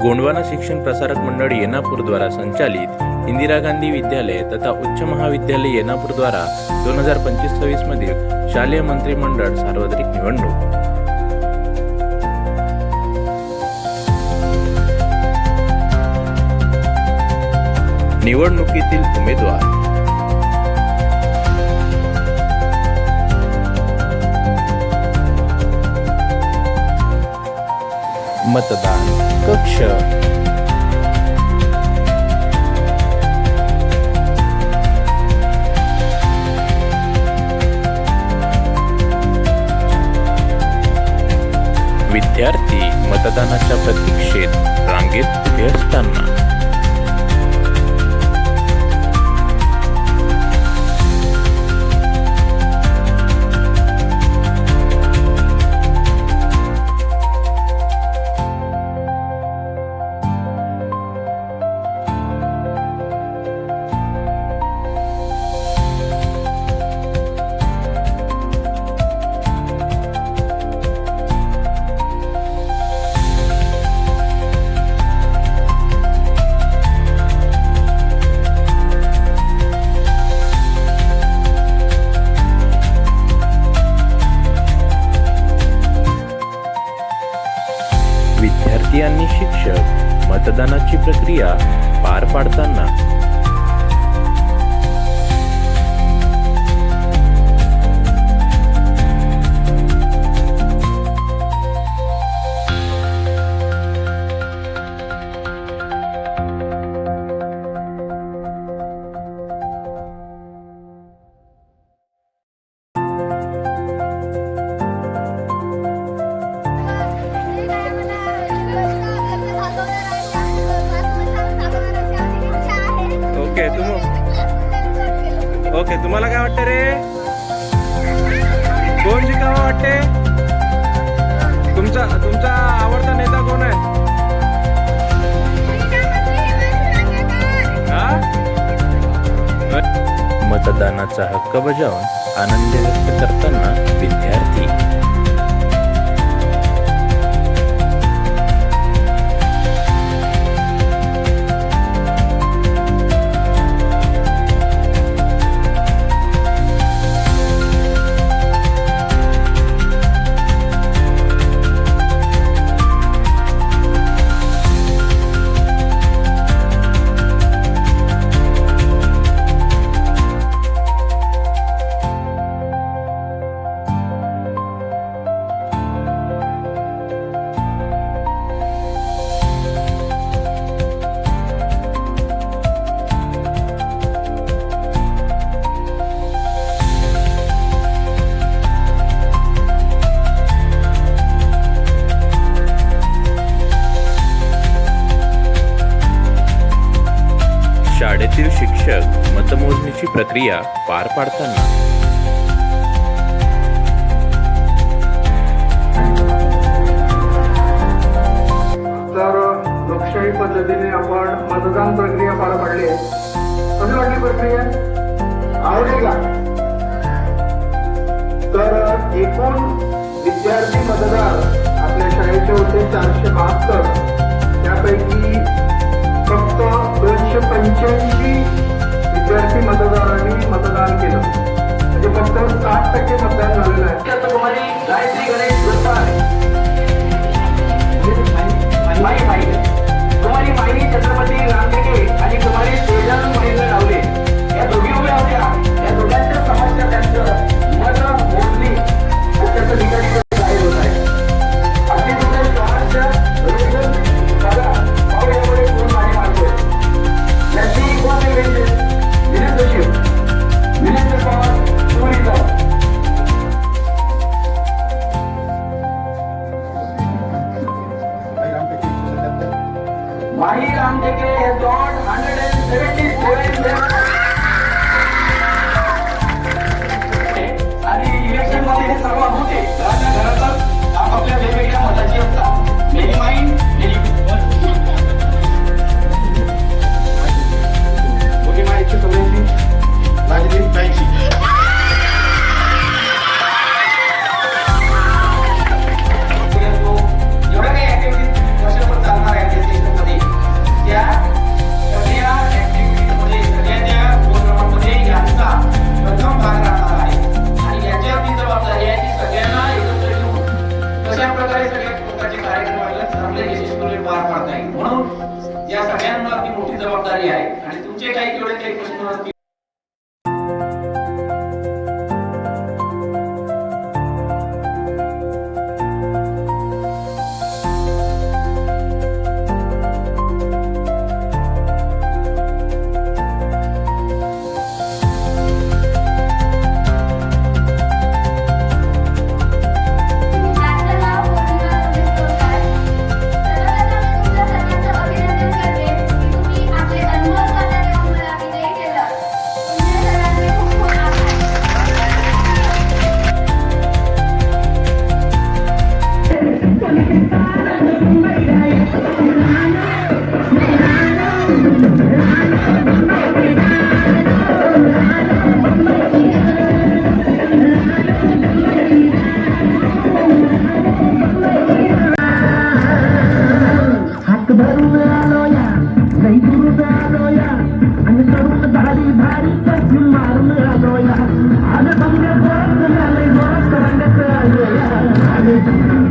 गोंडवाना शिक्षण प्रसारक मंडळ येनापूर द्वारा संचालित इंदिरा गांधी विद्यालय तथा उच्च महाविद्यालय येनापूर द्वारा 2025-26 मधील शालेय मंत्रिमंडळ सार्वत्रिक निवडणूक। निवडणुकीतील उमेदवार मतदान कक्ष विद्यार्थी मतदानाच्या प्रतीक्षेत रांगेत उभे असताना विद्यार्थी आणि शिक्षक मतदानाची प्रक्रिया पार पाडताना ओके, तुम्हाला काय वाटतं रे? कोण जिंकावं वाटते? तुमचा आवडता नेता कोण आहे? मतदानाचा हक्क बजावून आनंद व्यक्त करताना विद्यार्थी शाळेतील शिक्षक मतमोजणीची प्रक्रिया पार पाडताना तर लोकशाही पद्धतीने आपण मतदान प्रक्रिया पार पाडली आहे। कशी वाटली प्रक्रिया? आवडली का? तर एकूण विद्यार्थी मतदार आपल्या शाळेचे होते 472, त्यापैकी फक्त 285 विद्यार्थी मतदारांनी मतदान केलं, म्हणजे फक्त 60% मतदान झालेलं आहे। तुम्हाला गायत्री गणेश कुमारी माई छत्रपती रामटेके आणि कुमारी तेजल महेंद्र डावले या दोघी उभ्या होत्या। या दोघांच्या समस्या त्यांचं मत मोजणी त्याचं निकष जाहीर होत आहे। अगदी तुमच्या शहराच्या बघा पाऊल यामुळे कोण पाणी मारतोय त्याची कोण विनंती Pawar Sunita Mahi Ramteke has got 177 आणि इलेक्शन मध्ये हे सर्व होते घराच्या घरातच आपापल्या वेगवेगळ्या मताची असतात। मेरी माइंड मेरी ओके माहिती समजली माझी थँक्यू। एवढ्या काही ऍक्टिव्हिटी वर्षभर चालणार आहे पार पाडता येईल. म्हणून या सगळ्यांवरती मोठी जबाबदारी आहे आणि तुमचे काही तेवढे काही प्रश्न असतील माझं नाव पौर्णिमा रमेश तोरकार. सर्वप्रथम मी तुमच्या सर्वांचं अभिनंदन करते की तुम्ही आपले अनमोल मत देऊन मला विजयी केलं. तुमच्या सर्वांचे खूप खूप आभार. हात धरून आलो या लई दूर आलो या आणि तरुण भारी भारी कशी मारून आलो या आणि समजा बोलत झालंय बोलत रंगाचं आलो या